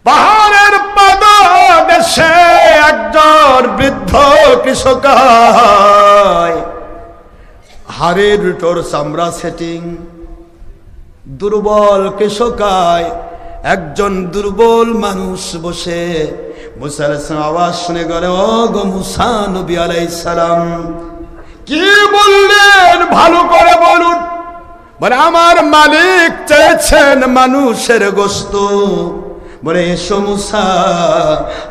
পাহাড়ের পাদদেশে একজন বৃদ্ধ কৃষক, হাড়ের তোর চামড়া সেটিং, দুর্বল কৃষকায় একজন দুর্বল মানুষ বসে মুসা আলাইহিস সালাম আওয়াজ শুনে গেলে, ও গো মুসা নবী আলাইহিস সালাম, কি বললেন ভালো করে বলুন। বলে, আমার মালিক চেয়েছেন মানুষের গোশত। বলে, এসো মুসা,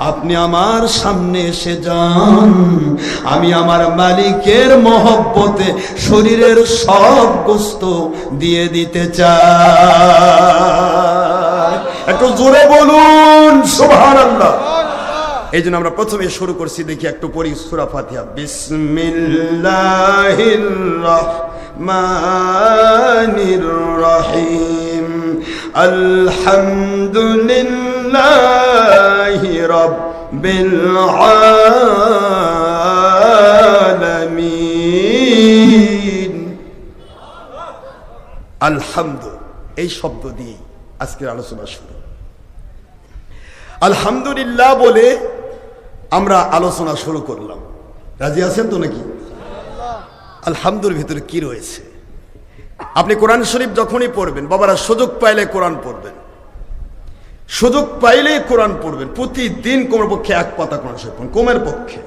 আপনি আমার সামনে এসে যান, আমি আমার মালিকের মহব্বতে শরীরের সব গোশত দিয়ে দিতে চাই। একটু জোরে বলুন সুবহানাল্লাহ। এই জন্য আমরা প্রথমে শুরু করছি, দেখি একটু পড়ি সূরা ফাতিহা। বিসমিল্লাহির রহমানির রহিম, আলহামদুলিল্লাহি রাব্বিল আলামিন। আলহামদু এই শব্দ দিয়ে আজকের আলোচনা শুরু। আলহামদুলিল্লাহ বলে আমরা আলোচনা শুরু করলাম। রাজি আছেন তো নাকি? আলহামদুর ভিতরে কি রয়েছে? আপনি কোরআন শরীফ যখনই পড়বেন, বাবারা সুযোগ পাইলে কোরআন পড়বেন, সুযোগ পাইলেই কোরআন পড়বেন। প্রতিদিন কমপক্ষে এক পাতা কোরআন শরীফ পড়ুন। কমের পক্ষে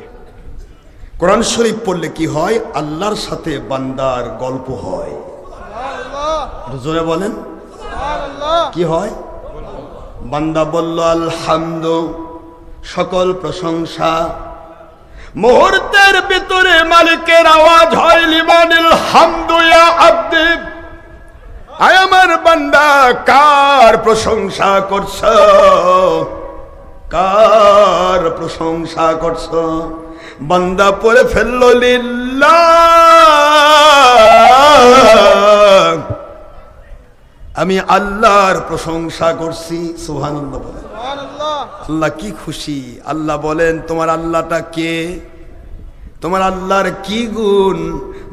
কোরআন শরীফ পড়লে কি হয়? আল্লাহর সাথে বান্দার গল্প হয়। জোরে বলেন কি হয়? বান্দা বলল আলহামদু, সকল প্রশংসা। মুহূর্তের ভিতরে মালিকের আওয়াজ হয়, লিমানিল হামদু ইয়া আব্দি, আয় আমার বান্দা কার প্রশংসা করছ, কার প্রশংসা করছ? বান্দা পড়ে ফেলল লিল্লাহ, আমি আল্লাহর প্রশংসা করছি। সুবহানাল্লাহ বলেন। আল্লাহ কি খুশি। আল্লাহ বলেন, তোমার আল্লাহটা কে? তোমার আল্লাহর কি গুণ?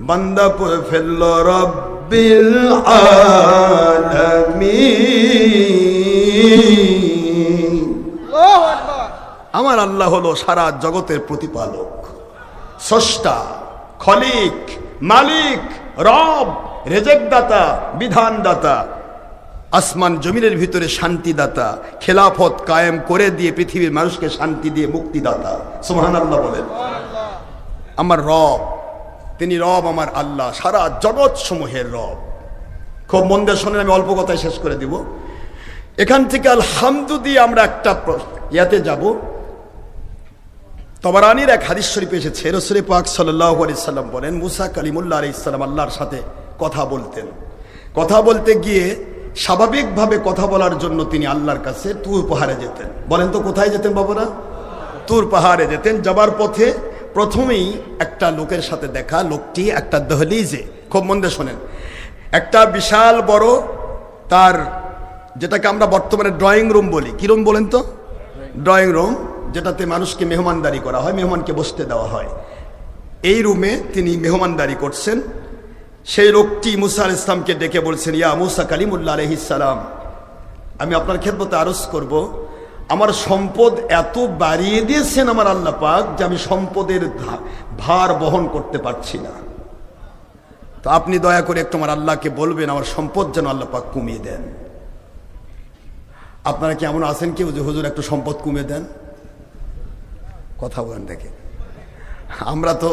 বান্দা পড়ে ফেলল রব্বিল আলামিন। আমার আল্লাহ হলো সারা জগতের প্রতিপালক, স্রষ্টা, খলিক, মালিক, রব, রেজেকদাতা, বিধানদাতা, আসমান জমিনের ভিতরে শান্তিদাতা, খেলাফত কায়েম করে দিয়ে পৃথিবীর মানুষকে শান্তি দিয়ে মুক্তিদাতা। সুবহানাল্লাহ বলেন। আমার রব, তিনি রব, আমার আল্লাহ সারা জগৎ সমূহের রব। খুব মন দিয়ে শোনেন, আমি অল্প কথায় শেষ করে দিব। এখান থেকে আলহামদু দিয়ে আমরা একটা ইয়াতে যাব। তবরানীর এক হাদিস শরীফে এসেছে, রাসূল পাক সাল্লাল্লাহু আলাইহি সাল্লাম বলেন, মুসা কালিমুল্লাহ আলাইহিস সালাম আল্লাহর সাথে কথা বলতেন। কথা বলতে গিয়ে স্বাভাবিকভাবে কথা বলার জন্য তিনি আল্লাহর কাছে তুর পাহাড়ে যেতেন। বলেন তো কোথায় যেতেন বাবারা? তুর পাহাড়ে যেতেন। যাবার পথে প্রথমেই একটা লোকের সাথে দেখা। লোকটি একটা দহলিজে, খুব মন দিয়ে শোনেন, একটা বিশাল বড় তার, যেটাকে আমরা বর্তমানে ড্রয়িং রুম বলি। কি রুম বলেন তো? ড্রয়িং রুম, যেটাতে মানুষকে মেহমানদারি করা হয়, মেহমানকে বসতে দেওয়া হয়। এই রুমে তিনি মেহমানদারি করছেন। সেই লোকটি মুসা আলাইহিস সালামকে ডেকে বলছেন, ইয়া মুসা কালিমুল্লাহ আলাইহিস সালাম, আমি আপনার খেদমতে আরজ করব, আমার সম্পদ এত বাড়িয়ে দিয়েছেন আমার আল্লাহ পাক যে আমি সম্পদের ভার বহন করতে পারছি না। তো আপনি দয়া করে একটু আমার আল্লাহকে বলবেন আমার সম্পদ যেন আল্লাহ পাক কমিয়ে দেন। আপনারা কি এমন আছেন কেউ যে হুজুর একটু সম্পদ কমিয়ে দেন? কথা বলেন দেখে। আমরা তো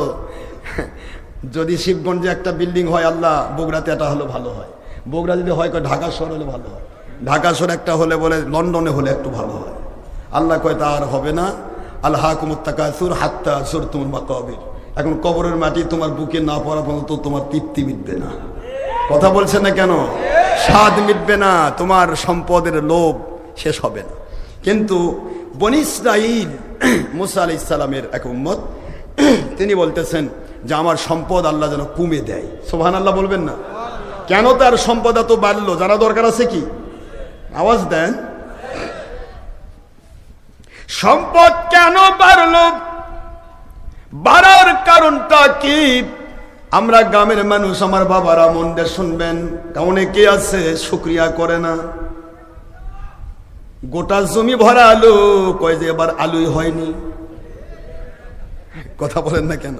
যদি শিবগঞ্জে একটা বিল্ডিং হয়, আল্লাহ বগুড়াতে এটা হলে ভালো হয়, বগুড়া যদি হয় কয় ঢাকা শহর হলে ভালো হয়, ঢাকা শহর একটা হলে বলে লন্ডনে হলে একটু ভালো হয়। আল্লাহ কয় তা আর হবে না। আলহাকুমুত তাকাসুর হাত্তা যুরতুমুল মাকাবির, এখন কবরের মাটি তোমার বুকে না পড়া পর্যন্ত তোমার তৃপ্তি মিটবে না। কথা বলছে না কেন? স্বাদ মিটবে না, তোমার সম্পদের লোভ শেষ হবে না। কিন্তু বনী ইসরাঈল মুসা আলাইহিস সালামের এক উম্মত, তিনি বলতেছেন যে আমার সম্পদ আল্লাহ যেন কমে দেয়। সুবহানাল্লাহ বলবেন না? কেন তার সম্পদ এত বাড়লো জানা দরকার আছে কি? আওয়াজ দেন। সম্পদ কেন বাড়লো, বাড়ার কারণটা কি? আমরা গ্রামের মানুষ, আমার বাবারা মন দিয়ে শুনবেন, অনেকে আছে শুকরিয়া করে না। গোটা জমি ভরা আলু, কয় যে এবার আলুই হয়নি। কথা বলেন না কেন?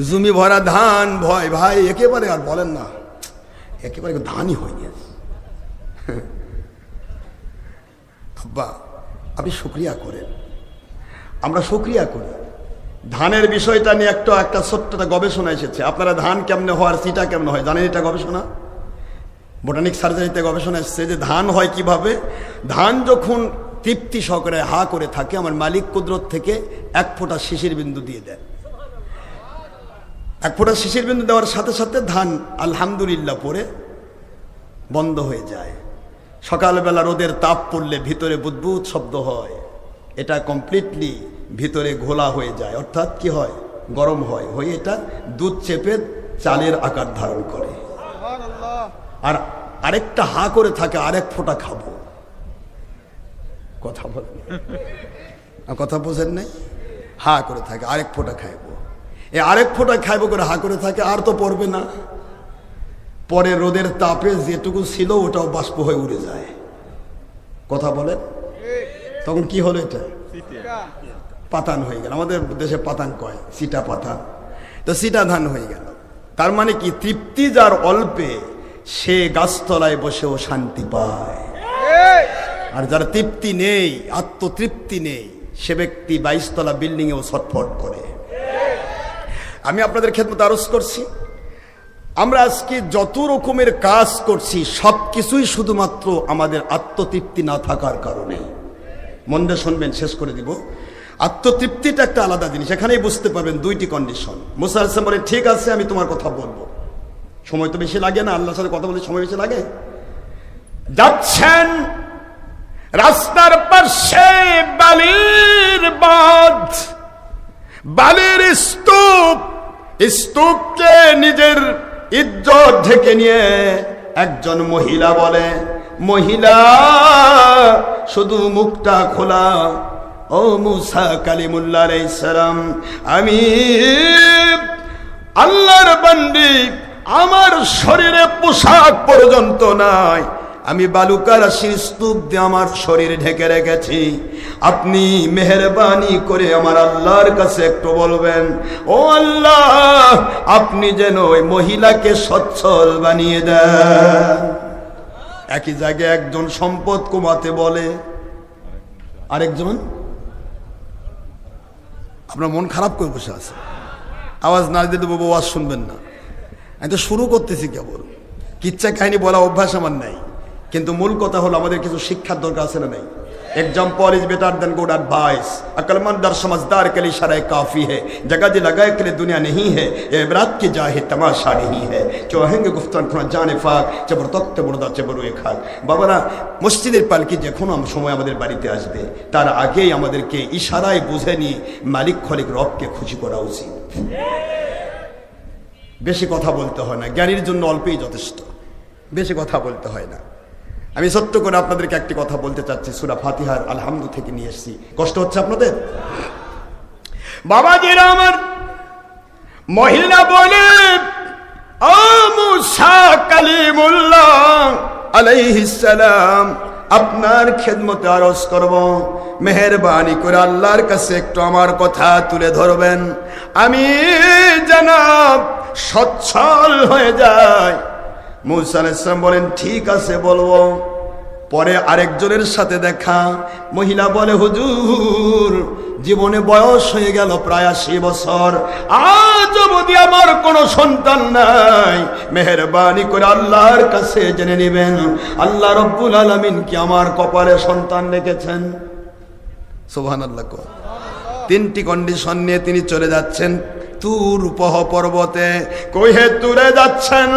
জমি ভরা ধান, ভয় ভাই একেবারে আর বলেন না, একেবারে ধানই হয়নি। আব্বা আপনি শুকরিয়া করেন, আমরা শুকরিয়া করি। ধানের বিষয়টা নিয়ে একটা ছোট্ট গবেষণা এসেছে। আপনারা ধান কেমনে হয় আর সিটা কেমনে হয় জানেন? এটা গবেষণা, বোটানিক সার্জারিতে গবেষণা এসেছে যে ধান হয় কিভাবে। ধান যখন তৃপ্তি সহকারে হা করে থাকে, আমার মালিক কুদরত থেকে এক ফোঁটা শিশির বিন্দু দিয়ে দেয়। এক ফোঁটা শিশির বিন্দু দেওয়ার সাথে সাথে ধান আলহামদুলিল্লাহ পরে বন্ধ হয়ে যায়। সকালবেলা রোদের তাপ পড়লে ভিতরে বুদবুদ শব্দ হয়, এটা কমপ্লিটলি ভিতরে ঘোলা হয়ে যায়, অর্থাৎ কি হয়, গরম হয়, হয়ে এটা দুধ চেপে চালের আকার ধারণ করে। আর আরেকটা হা করে থাকে, আরেক ফোঁটা খাবো। কথা বলেন, কথা বোঝেন নাই? হা করে থাকে, আরেক ফোঁটা খাইবো, এই আরেক ফোঁটা খাইবো করে হা করে থাকে, আর তো পড়বে না। পরে রোদের তাপে যেটুকু ছিল ওটাও বাষ্প হয়ে উড়ে যায়। কথা বলেন, তখন কি হলো? এটা পাতান হয়ে গেল। আমাদের দেশে পাতান কয়, সিটা পাতান, তো সিটা ধান হয়ে গেল। তার মানে কি, তৃপ্তি যার অল্পে সে গাছতলায় বসেও শান্তি পায়, আর যার তৃপ্তি নেই, আত্মতৃপ্তি নেই, সে ব্যক্তি 22 তলা বিল্ডিং এও ছটফট করে। আমি আপনাদের খেদমতে আরজ করছি, আমরা আজকে যত রকমের কাজ করছি সবকিছুই শুধুমাত্র আমাদের আত্মতৃপ্তি না থাকার কারণে। মন দিয়ে শুনবেন, শেষ করে দিব। আত্মতৃপ্তিটা একটা আলাদা জিনিস, এখানেই বুঝতে পারবেন দুইটি কন্ডিশন। মুসা আলাইহিস সালাম বলেন, ঠিক আছে আমি তোমার কথা বলবো। সময় তো বেশি লাগে না, আল্লাহর সাথে কথা বলতে সময় বেশি লাগে। যাচ্ছেন রাস্তার পাশে বালির বাঁধ, বালির স্তূপ, স্তূপকে নিজের ইজ্জত ঢেকে নিয়ে একজন মহিলা বলে, মহিলা শুধু মুখটা খোলা, ও মুসা কালিমুল্লাহ আলাইহিস সালাম, আমি আল্লাহর বান্দি, আমার শরীরে পোশাক পর্যন্ত নাই, আমি বালুকার স্তূপ দিয়ে আমার শরীর ঢেকে রেখেছি, আপনি মেহেরবানি করে আমার আল্লাহর কাছে একটু বলবেন, ও আল্লাহ আপনি যেন ওই মহিলাকে সচ্ছল বানিয়ে দেন। একই জায়গায় একজন সম্পদ কমাতে বলে, আরেকজন আপনার মন খারাপ করে বসে আছে, আওয়াজ না দিতে দেবো, আওয়াজ শুনবেন না। আমি তো শুরু করতেছি কেবল, কিচ্ছা কাহিনী বলা অভ্যাস আমার নাই, কিন্তু মূল কথা হলো আমাদের কিছু শিক্ষার দরকার আছে না নাই? Example is better than good advice, अक्लमंद और समझदार के लिए इशारा काफ़ी है, जगह जी लगाए के लिए दुनिया नहीं है, ये इबरात की जाहे तमाशा नहीं है, चोहेंगे गुफ्तान खुना जाने फाक चबर तख्त मुर्दा चबरु एक खाक। बाबारा मस्जिদের পালকি যখন সময় আমাদের বাড়িতে আসবে তার আগেই আমাদেরকে ইশারায় বুঝে নিয়ে মালিক খলিক রবকে খুশি করা উচিত। বেশি কথা বলতে হয় না, জ্ঞানীর জন্য অল্পই যথেষ্ট, বেশি কথা বলতে হয় না। আমি সত্য করে আপনাদেরকে একটি কথা বলতে চাচ্ছি, সূরা ফাতিহার আলহামদু থেকে নিয়ে এসেছি। কষ্ট হচ্ছে আপনাদের? বাবাজিরা আমার, মহিলা বলে, ও মুসা কালিমুল্লাহ আলাইহিস সালাম, আপনার খেদমতে আরজ করব, মেহেরবানি করে আল্লাহর কাছে একটু আমার কথা তুলে ধরবেন, আমি যেন সচ্ছল হয়ে যাই। মুসা আলাইহিস সালাম বলেন, ঠিক আছে বলবো। পরে আরেকজনের সাথে দেখা, মহিলা বলে, হুজুর জীবনে বয়স হয়ে গেল প্রায় 80 বছর, আজ অবধি আমার কোনো সন্তান নাই, মেহেরবানি করে আল্লাহর কাছে জেনে নেবেন আল্লাহ রব্বুল আলামিন কি আমার কপালে সন্তান রেখেছেন। সুবহানাল্লাহ। তিনটি কন্ডিশন নিয়ে তিনি চলে যাচ্ছেন তুর পর্বতে। কইহে তুরে যাচ্ছেন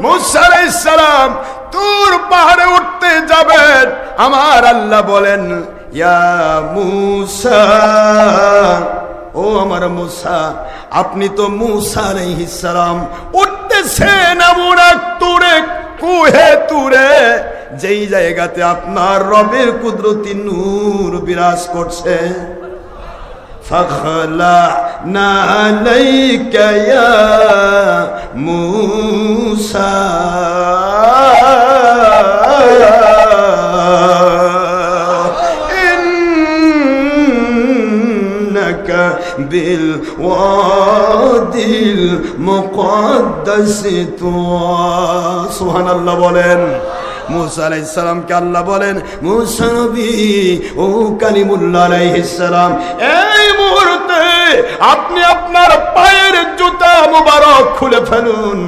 মুসা আলাইহিস সালাম, তুর পাহাড়ে উঠতে যাবেন, আমার আল্লাহ বলেন, ইয়া মুসা, ও আমার মুসা, আপনি তো মুসা আলাইহিস সালাম উঠতেছেন এমন এক তুরে, কুহে তুরে, যেই জায়গাতে আপনার রবের কুদরতি নূর বিরাজ করছে। فخلعنا عليك يا موسى بالوادي المقدس طوى সুবহানাল্লাহ বলেন। মুসা আলাইহিস সালামকে আল্লাহ বলেন, মুসা নবী ও কালিমুল্লাহ আলাইহিস সালাম, এই মুহূর্তে আপনি আপনার পায়ের জুতা মোবারক খুলে ফেলুন।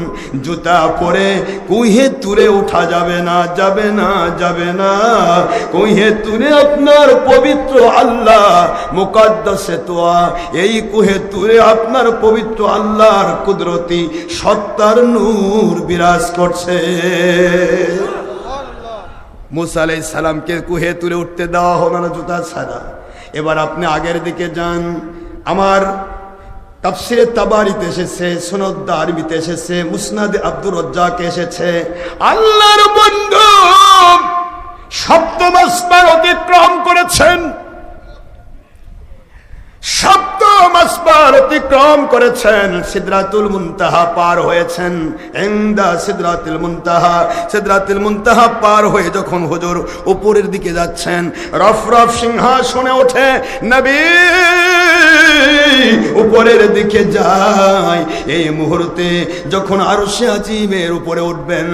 জুতা পরে কুহে তুলে ওঠা যাবে না, যাবে না, যাবে না। কুহে তুলে আপনার পবিত্র আল্লাহ মুকদ্দাসে তোয়া, এই কুহে তুলে আপনার পবিত্র আল্লাহর কুদরতি সত্তার নূর বিরাজ করছে। মুসা আলাইহিস সালামকে কুহে তুলে উঠতে দেওয়া হবে না জুতা ছাড়া। এবার আপনি আগের দিকে যান। আমার তাফসিরে তাবারিতে এসেছে, সুনাদ দারমিতে এসেছে, মুসনাদে আব্দুর রাজ্জাকে এসেছে, আল্লাহর বন্ধু সপ্তম আসমান অতিক্রম করেছেন, সপ্তম আসমান অতিক্রম করেছেন, সিদরাতুল মুনতাহা পার হয়েছেন। ইনদা সিদরাতুল মুনতাহা, সিদরাতুল মুনতাহা পার হয়ে যখন হুজুর উপরের দিকে যাচ্ছেন, রফরফ সিংহাসনে ওঠে নবী উপরের দিকে যায়। এই মুহূর্তে যখন আরশে আজিমের উপরে উঠবেন,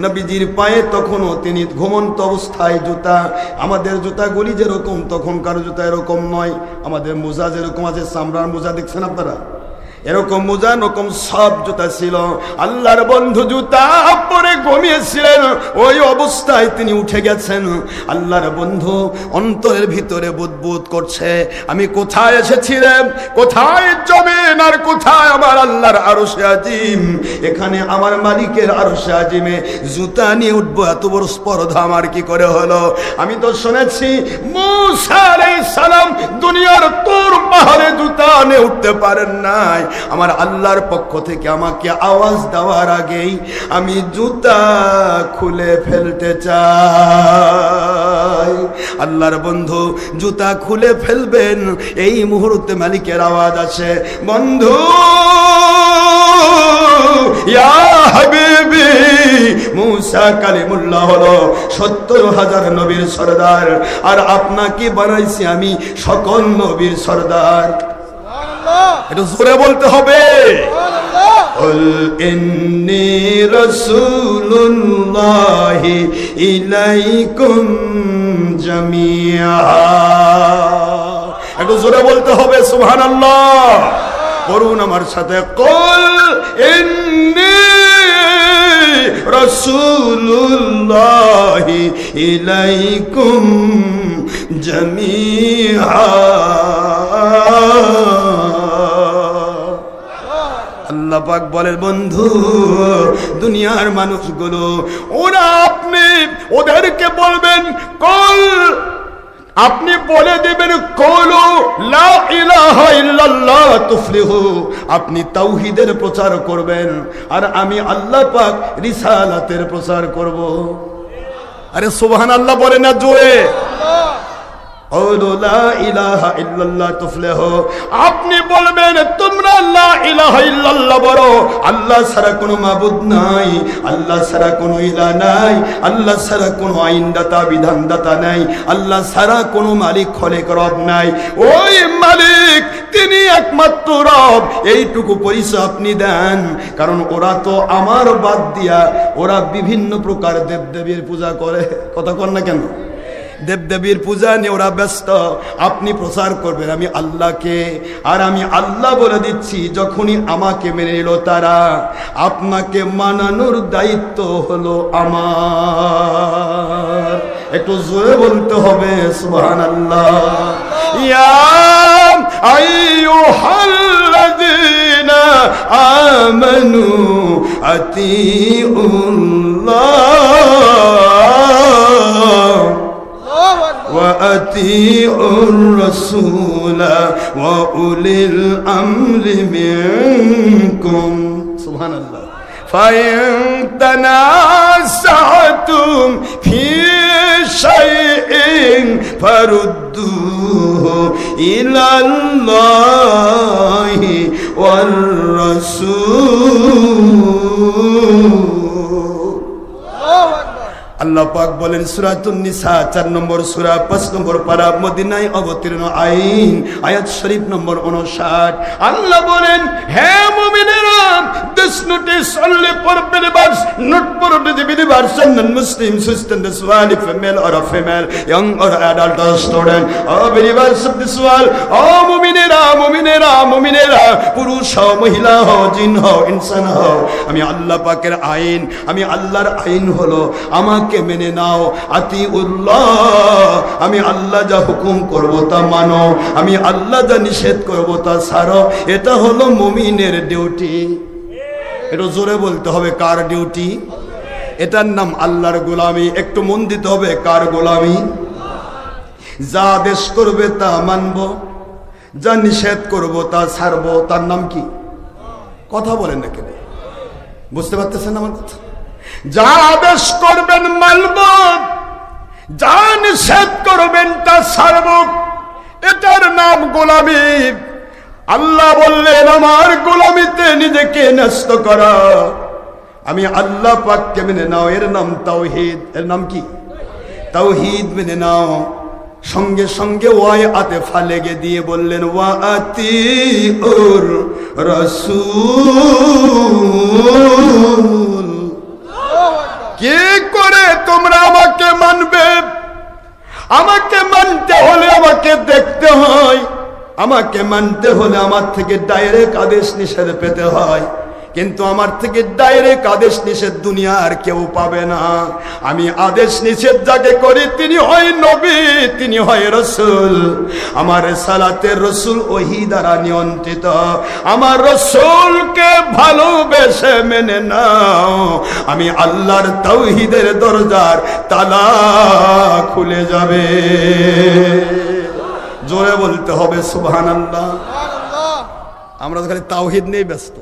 নবীজির পায়ে তখনও তিনি ঘুমন্ত অবস্থায় জুতা। আমাদের জুতাগুলি যেরকম তখনকার জুতা এরকম নয়, আমাদের মোজা যেরকম আছে, চামড়ার মোজা দেখছেন আপনারা, এরকম মোজা রকম সব জুতা ছিল। আল্লাহর বন্ধু জুতা পরে ঘুমিয়েছিলেন, ওই অবস্থায় তিনি উঠে গেছেন। আল্লাহর বন্ধু অন্তরের ভিতরে বুদবুদ করছে, আমি কোথায় এসেছিলাম, কোথায় জমিন আর কোথায় আমার আল্লাহর আরশে আজিম। এখানে আমার মালিকের আরশে আজিমে জুতা নিয়ে উঠবো, এত বড় স্পর্ধা আমার কি করে হলো? আমি তো শুনেছি মুসা আলাইহিস সালাম দুনিয়ার তোর পাহাড়ে জুতা নিয়ে উঠতে পারেন নাই। আমার আল্লাহর পক্ষ থেকে আমাকে আওয়াজ দেওয়ার আগেই আমি জুতা খুলে ফেলতে চাই। আল্লাহর বন্ধু জুতা খুলে ফেলবেন, এই মুহূর্তে মালিকের আওয়াজ আসে, বন্ধু ইয়া হাবিবি। মুসা কালিমুল্লাহ হলো ৭০,০০০ নবীর সরদার, আর আপনাকে বানাইছি আমি সকল নবীর সরদার। এটা জোরে বলতে হবে। কুল ইন্নী রাসূলুল্লাহি ইলাইকুম জামিআ। একটু জোরে বলতে হবে সুবহানাল্লাহ। করুন আমার সাথে, কুল ইন্নী রাসূলুল্লাহি ইলাইকুম জামিআ। আল্লাহ পাক বলেন, বন্ধু দুনিয়ার মানুষগুলো ওরা, আপনি ওদেরকে বলবেন কল, আপনি বলে দিবেন কওলু লা ইলাহা ইল্লাল্লাহ তুফলিহু। আপনি তাওহীদের প্রচার করবেন, আর আমি আল্লাহ পাক রিসালাতের প্রচার করব। আরে সুবহানাল্লাহ বলে না জোরে। আপনি বলবেন তোমরা লা ইলাহা ইল্লাল্লাহ বলো, আল্লাহ ছাড়া কোনো মাবুদ নাই, আল্লাহ ছাড়া কোনো ইলাহ নাই, আল্লাহ ছাড়া কোনো আইনদাতা বিধানদাতা নাই, আল্লাহ ছাড়া কোনো মালিক খলেক রব নাই। ওই মালিক তিনি একমাত্র রব, এইটুকু পরিচয় আপনি দেন। কারণ ওরা তো আমার বাদ দিয়া ওরা বিভিন্ন প্রকার দেবদেবীর পূজা করে। কথা কন না কেন? দেবদেবীর পূজা নিয়ে ওরা ব্যস্ত। আপনি প্রচার করবেন আমি আল্লাহকে, আর আমি আল্লাহ বলে দিচ্ছি, যখনই আমাকে মেনে নিল তারা, আপনাকে মানানোর দায়িত্ব হলো আমার। একটু জোরে বলতে হবে সুবহানাল্লাহ। ইয়া আইয়ুহাল্লাযীনা আমানু আতিউল্লাহ وأطيعوا الرسول وأولي الأمر منكم. سبحان الله. فإن تنازعتم في شيء فردوه إلى الله والرسول. আল্লাহ পাক বলেন সূরাতুন নিসা 4 নম্বর সূরা 5 নম্বর পারা মদিনায় অবতীর্ণ আইন আয়াত শরীফ নম্বর 59 আল্লাহ বলেন হে মুমিনেরা this notice only for believers not for disbelievers and non-Muslims who stand this world female or a female young or adult or student or believers of this world oh মুমিনেরা পুরুষ হও মহিলা হও জিন হও ইনসান হও আমি আল্লাহ পাকের আইন আমি আল্লাহর আইন হলো আমাকে মেনে নাও আতিউল্লাহ আমি আল্লাহ যা হুকুম করব তা মানো আমি আল্লাহ যা নিষেধ করব তা ছাড়ো এটা হলো মুমিনের ডিউটি এটা জোরে বলতে হবে কার ডিউটি এটার নাম আল্লাহর গোলামি একটু মন দিতে হবে কার গোলামি যা আদেশ করবে তা মানবো যা নিষেধ করব তা ছাড়বো তার নাম কি কথা বলেন না কেন বুঝতে পারতেছেন আমার কথা যা আদেশ করবেন মানব যা নিষেধ করবেন তা ছাড়ব এটার নাম গোলামি আল্লাহ বললেন আমার গোলামিতে নিজেকে ন্যস্ত করা আমি আল্লাহ পাককে মেনে নাও এর নাম তাওহীদ এর নাম কি তাওহীদ মেনে নাও সঙ্গে সঙ্গে ওয়াই আতেফা লেগে দিয়ে বললেন ওয়া আতিউর রাসূল কি করে তোমরা আমাকে মানবে আমাকে মানতে হলে আমাকে দেখতে হয় আমাকে মানতে হলে আমার থেকে ডাইরেক্ট আদেশ নিষেধ পেতে হয় কিন্তু আমার থেকে ডাইরেক্ট আদেশ নিষেধ দুনিয়ার কেউ পাবে না আমি আদেশ নিষেধ যাকে করি তিনি হয় নবী তিনি হয় রাসূল আমার রিসালাতের রাসূল ওহী দ্বারা নিয়ন্ত্রিত আমার রাসূলকে ভালোবেসে মেনে নাও আমি আল্লাহর তাওহীদের দরজার তালা খুলে যাবে জোরে বলতে হবে সুবহানাল্লাহ আমরা তো খালি তাওহীদ নিয়ে ব্যস্ত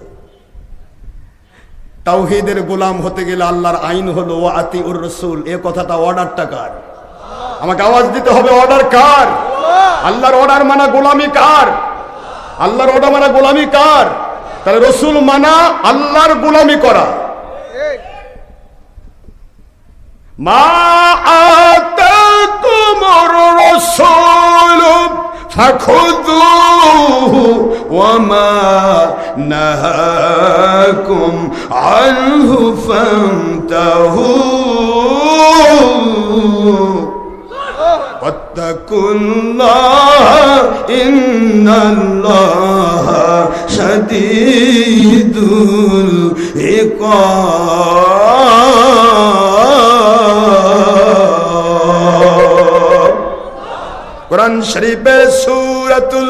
তাওহীদের গোলাম হতে গেলে আল্লাহর আইন হলো ওয়া আতিউর রাসূল এই কথাটা অর্ডারটা কার আমাকে আওয়াজ দিতে হবে অর্ডার কার আল্লাহর অর্ডার মানা গোলামি কার আল্লাহর অর্ডার মানা গোলামি কার তাহলে রাসূল মানা আল্লাহর গোলামি করা মা আতাকুমুর রাসূল فخذوه وما نهاكم عنه فانتهوا واتقوا الله إن الله شديد العقاب কোরআন শরীফে সূরাতুল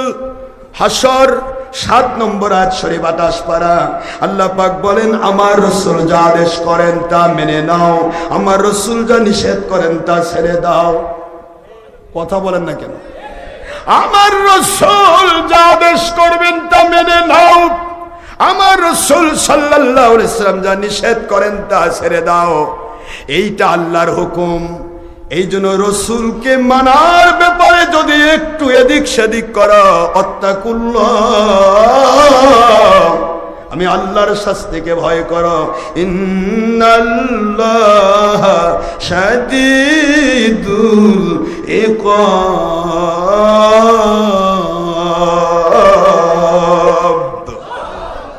হাশর 7 নম্বর আয়াত শরীফ 28 পারা আল্লাহ পাক বলেন আমার রাসূল যা আদেশ করেন তা মেনে নাও আমার রাসূল যা নিষেধ করেন তা ছেড়ে দাও কথা বলেন না কেন আমার রাসূল যা আদেশ করবেন তা মেনে নাও আমার রাসূল সাল্লাল্লাহু আলাইহি সাল্লাম যা নিষেধ করেন তা ছেড়ে দাও এইটা আল্লাহর হুকুম এই জন্য রাসূলকে মানার ব্যাপারে যদি একটু এদিক সেদিক করো আত্তাকুল্লাহ আমি আল্লাহর শাস্তিকে ভয় করো ইন্নাল্লাহ শাদীদুল ইকাব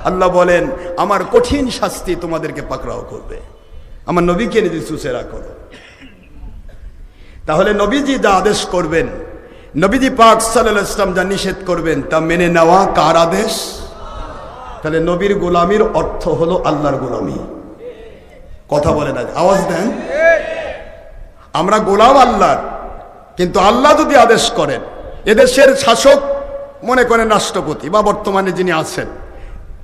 আল্লাহ বলেন আমার কঠিন শাস্তি তোমাদেরকে পাকড়াও করবে আমার নবীকে নিজে সুসেরা করো তাহলে নবীজি যা আদেশ করবেন নবীজি পাক সাল্লাল্লাহু আলাইহি ওয়াসাল্লাম যা নিষেধ করবেন তা মেনে নেওয়া কার আদেশ তাহলে নবীর গোলামির অর্থ হলো আল্লাহর গোলামি কথা বলে না আওয়াজ দেন আমরা গোলাম আল্লাহর কিন্তু আল্লাহ যদি আদেশ করেন এদেশের শাসক মনে করেন রাষ্ট্রপতি বা বর্তমানে যিনি আছেন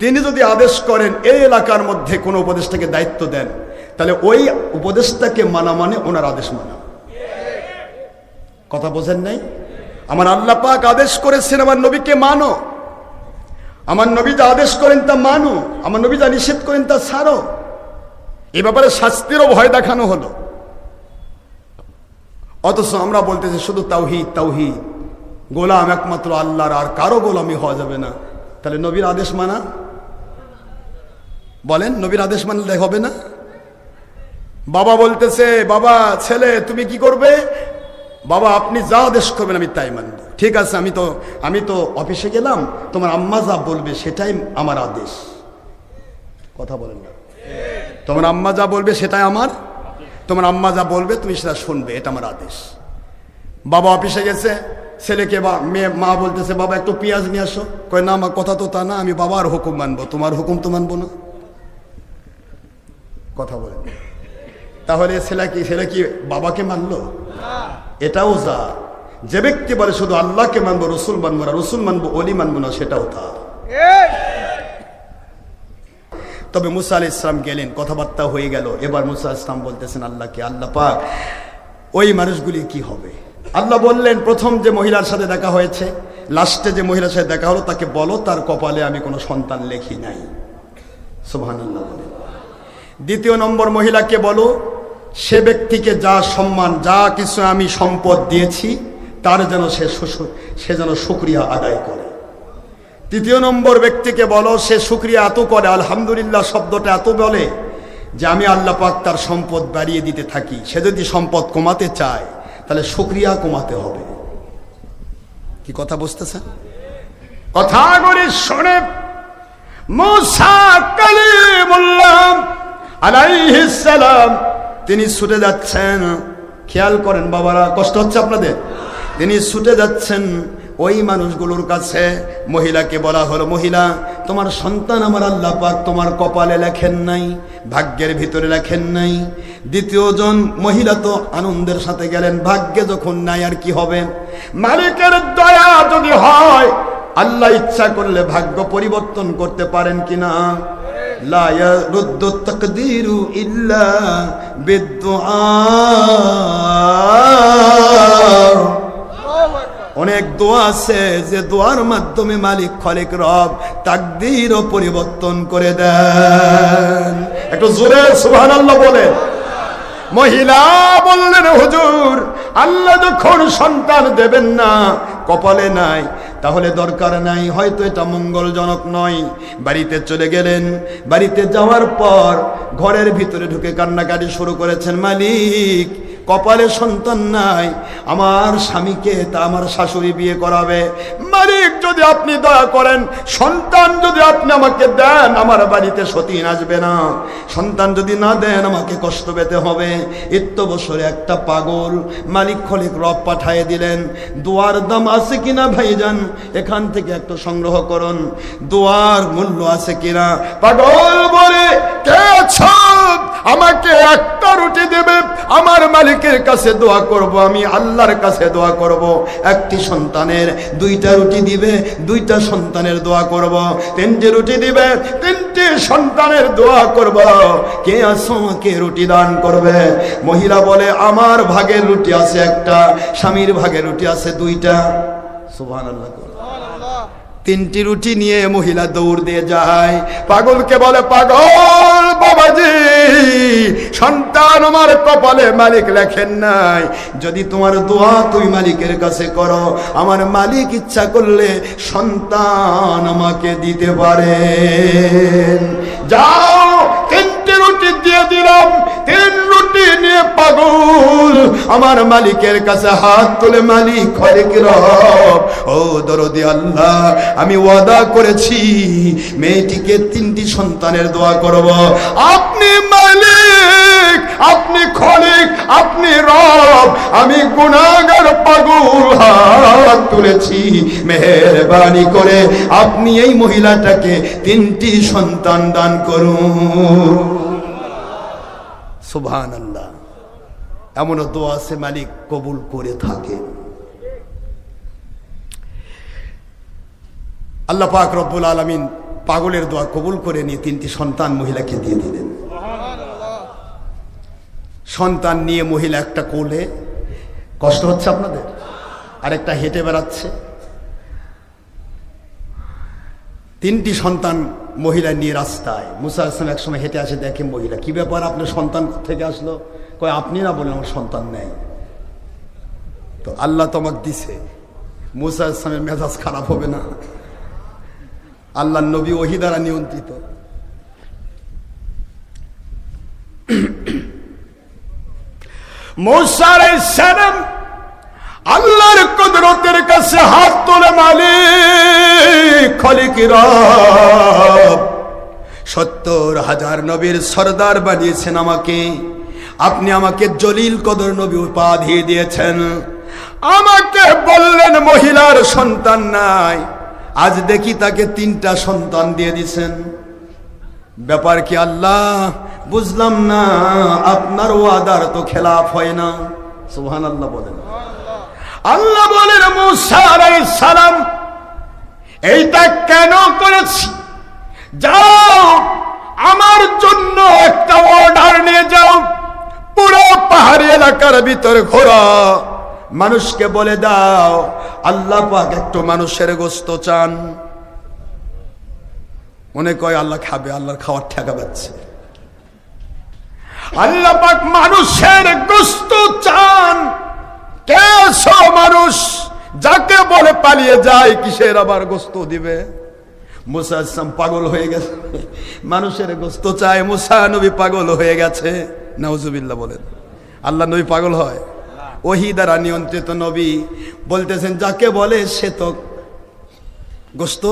তিনি যদি আদেশ করেন এই এলাকার মধ্যে কোনো উপদেষ্টাকে দায়িত্ব দেন তাহলে ওই উপদেষ্টাকে মানা মানে ওনার আদেশ মানা কথা বোঝেন নাই আমার আল্লাহ পাক আদেশ করেছেন আমার নবীকে মানো আমার নবী যা আদেশ করেন তা মানো আমার নবী যা নিষেধ করেন তা ছাড়ো এই ব্যাপারে শাস্তিরও ভয় দেখানো হলো অথচ আমরা বলতেছি শুধু তাওহীদ তাওহীদ গোলাম একমাত্র আল্লাহর আর কারো গোলামি হওয়া যাবে না তাহলে নবীর আদেশ মানা বলেন নবীর আদেশ মানলে হবে না বাবা বলতেছে, বাবা ছেলে তুমি কি করবে? বাবা আপনি যা আদেশ করবেন আমি তাই মানব। ঠিক আছে, আমি তো অফিসে গেলাম, তোমার আম্মা যা বলবে সেটাই আমার আদেশ। কথা বলেন না? তোমার আম্মা যা বলবে সেটাই আমার, তোমার আম্মা যা বলবে তুমি সেটা শুনবে, এটা আমার আদেশ। বাবা অফিসে গেছে, ছেলেকে মা বলতেছে বাবা একটু পেঁয়াজ নিয়ে আসো। কয় না আমার কথা তো তা না, আমি বাবার হুকুম মানবো, তোমার হুকুম তো মানবো না। কথা বলেন। তাহলে ছেলে কি বাবাকে মানলো? এটাও যা। যে ব্যক্তি বলে শুধু আল্লাহকে মানবো, রসুল মানবো না, রসুল মানবো অলি মানবো না, সেটাও তা। তবে মুসা আলাইহিস সালাম গেলেন, কথাবার্তা হয়ে গেল। এবার মুসা আলাইহিস সালাম বলতেছেন আল্লাহকে, আল্লাহ পাক ওই মানুষগুলি কি হবে? আল্লাহ বললেন, প্রথম যে মহিলার সাথে দেখা হয়েছে, লাস্টে যে মহিলার সাথে দেখা হলো, তাকে বলো তার কপালে আমি কোনো সন্তান লেখি নাই। সুবহানাল্লাহ বলে। দ্বিতীয় নম্বর মহিলাকে বলো, সে ব্যক্তিকে যা সম্মান, যা কিছু আমি সম্পদ দিয়েছি, তার যেন সে যেন শুকরিয়া আদায় করে। তৃতীয় নম্বর ব্যক্তিকে বলো, সে শুকরিয়া এত করে, আলহামদুলিল্লাহ শব্দটা এত বলে যে আমি আল্লাহ পাক তার সম্পদ বাড়িয়ে দিতে থাকি। সে যদি সম্পদ কমাতে চায় তাহলে শুকরিয়া কমাতে হবে। কি কথা বুঝতেছেন? কথাগুলি শুনে মুসা কালিমুল্লাহ আলাইহিস সালাম তিনি ছুটে যাচ্ছেন। খেয়াল করেন বাবারা, কষ্ট হচ্ছে আপনাদের? তিনি ছুটে যাচ্ছেন ওই মানুষগুলোর কাছে। মহিলাকে বলা হলো, মহিলা তোমার সন্তান আমার আল্লাহ পাক তোমার কপালে লেখেন নাই, ভাগ্যের ভিতরে লেখেন নাই। দ্বিতীয় জন মহিলা তো আনন্দের সাথে গেলেন, ভাগ্যে যখন নাই আর কি হবে? মালিকের দয়া যদি হয়, আল্লাহ ইচ্ছা করলে ভাগ্য পরিবর্তন করতে পারেন কিনা? লা ইয়ারুদ্দু তাকদীরু ইল্লা বিদ্দুআ। অনেক দোয়া আছে যে দোয়ার মাধ্যমে মালিক খালিক রব তাকদীরও পরিবর্তন করে দেন। একটু জোরে সুবহানাল্লাহ বলেন। মহিলা বললেন, হুজুর আল্লাহ যখন সন্তান দেবেন না, কপালে নাই, তাহলে দরকার নাই, হয়তো এটা মঙ্গলজনক নয়। বাড়িতে চলে গেলেন। বাড়িতে যাওয়ার পর ঘরের ভিতরে ঢুকে কান্নাকাটি শুরু করেছেন, মালিক কপালে সন্তান নাই, আমার স্বামীকে তা আমার শাশুড়ি বিয়ে করাবে। মালিক যদি আপনি দয়া করেন, সন্তান যদি আপনি আমাকে দেন, আমার বাড়িতে সতীন আসবে না। সন্তান যদি না দেন, আমাকে কষ্ট পেতে হবে। এত বছরে একটা পাগল মালিক খলিক রব পাঠিয়ে দিলেন। দোয়ার দাম আছে কিনা ভাইজান, এখান থেকে একটু সংগ্রহ করুন, দোয়ার মূল্য আছে কিনা। পাগল বলে, কে আছো? আমাকে একটা রুটি দেবে, আমার মালিকের কাছে দোয়া করব, আমি আল্লাহর কাছে দোয়া করব। একটি সন্তানের দুইটা রুটি দিবে, দুইটা সন্তানের দোয়া করব। তিনটি রুটি দিবে, তিনটি সন্তানের দোয়া করব। কে আছো আমাকে রুটি দান করবে? মহিলা বলে, আমার ভাগের রুটি আছে একটা, স্বামীর ভাগের রুটি আছে দুইটা। সুবহানাল্লাহ। তিনটি রুটি নিয়ে মহিলা দৌড় দিয়ে যায়। পাগলকে বলে, পাগল বাবাজি, সন্তান আমার কপালে মালিক লেখেন নাই। যদি তোমার দোয়া তুই মালিকের কাছে করো, আমার মালিক ইচ্ছা করলে সন্তান আমাকে দিতে পারেন। যাও, তিনটি রুটি দিয়ে দিলাম। তিন রুটি নিয়ে পাগল আমার মালিকের কাছে হাত তুলে, মালিক খালিক রব, ও দরদি আল্লাহ, আমি ওয়াদা করেছি মেয়েটিকে তিনটি সন্তানের দোয়া করব। আপনি মালিক, আপনি খালিক, আপনি রব, আমি গুনাহগার পাগল হাত তুলেছি, মেহেরবানি করে আপনি এই মহিলাটাকে তিনটি সন্তান দান করুন। সুবহানাল্লাহ। এমন দোয়া আছে মালিক কবুল করে থাকে। আল্লাহ পাক রব্বুল আলামিন পাগলের দোয়া কবুল করে নিয়ে তিনটি সন্তান মহিলাকে দিয়ে দিলেন। সন্তান নিয়ে মহিলা একটা কোলে, কষ্ট হচ্ছে আপনাদের, আরেকটা হেঁটে বেড়াচ্ছে। তিনটি সন্তান মহিলা নিয়ে রাস্তায়। মুসা আলাইহিস সালাম একসময় হেঁটে আসে, দেখে মহিলা, কি ব্যাপার আপনার সন্তান থেকে আসলো? কয় আপনি না বলেন আমার সন্তান নেই। তো আল্লাহ তোমাকে দিছে। মুসা আলাইহিস সালামের মেজাজ খারাপ হবে না? আল্লাহর নবী ওহী দ্বারা নিয়ন্ত্রিত। মূসা আলাইহিস সালাম আল্লাহর কুদরতের কাছে হাত তুলে, মালিক খলিক রব, 70,000 নবীর সরদার বানিয়েছেন আমাকে, আপনি আমাকে জলিল কদর নবী উপাধি দিয়েছেন, আমাকে বললেন মহিলার সন্তান নাই, আজ দেখি তাকে 3টা সন্তান দিয়ে দিছেন। ব্যাপার কি আল্লাহ? বুঝলাম না, আপনার ওয়াদার তো খেলাফ হয় না। সুবহানাল্লাহ বলেন। আল্লাহ বলেন মূসা আলাইহিস সালাম, এইটা কেন করেছি? যাও আমার জন্য একটা অর্ডার নিয়ে যাও, পুরো পাহাড়ি এলাকার ভিতরে ঘোরা, মানুষকে বলে দাও আল্লাহ পাক একটু মানুষের গোশত চান। মনে কয় আল্লাহ খাবে, আল্লাহর খাওয়ার ঠেকা পাচ্ছে। আল্লাহ পাক মানুষের গোশত চান। কেসো মানুষ যাকে বলে পালিয়ে যায়, কিসের আবার গোশত দিবে? মুসা আসলাম পাগল হয়ে গেছে, মানুষের গোশত চায়। মুসা নবী পাগল হয়ে গেছে। নাউজুবিল্লাহ বলেন। আল্লাহ নবী পাগল হয়? ওহী দ্বারা নিয়ন্ত্রিত নবী বলতেছেন যাকে বলে সে তো গোশত।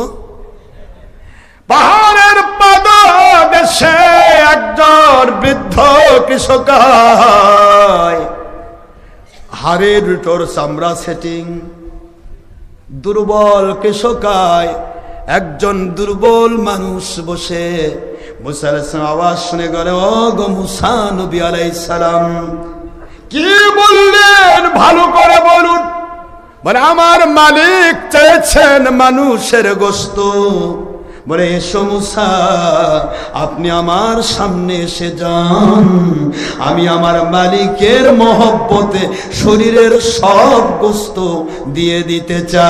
পাহাড়ের পাদদেশে একজন বৃদ্ধ কৃষক, হাড়ের টোর চামড়া সেটিং, দুর্বল কৃষকায় একজন দুর্বল মানুষ বসে মুসা আলাইহিস সালাম আওয়াজ শুনে গেলে, ও গো মুসা নবী আলাইহিস সালাম, কি বললেন ভালো করে বলুন। বলে আমার মালিক চেয়েছেন মানুষের গোশত। বলে এসো মুসা, আপনি আমার সামনে এসে যান, আমি আমার মালিকের মহব্বতে শরীরের সব গোশত দিয়ে দিতে চাই।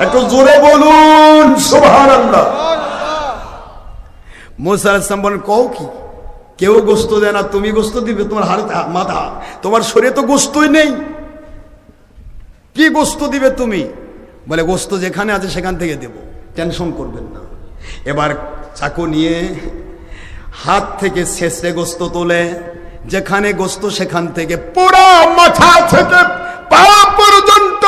একটু জোরে বলুন সুবহানাল্লাহ। মুসা আলাইহিস সালাম বলেন, কও কি? কেউ গোশত দেয় না, তুমি গোশত দিবে? তোমার হাড়ে মাথা, তোমার শরীরে তো গোশতই নেই, কি গোশত দিবে তুমি? বলে গোশত যেখানে আছে সেখান থেকে দেব, টেনশন করবেন না। এবার চাকু নিয়ে হাত থেকে শেষে গোশত তোলে, যেখানে গোশত সেখান থেকে পুরো মাথা থেকে পা পর্যন্ত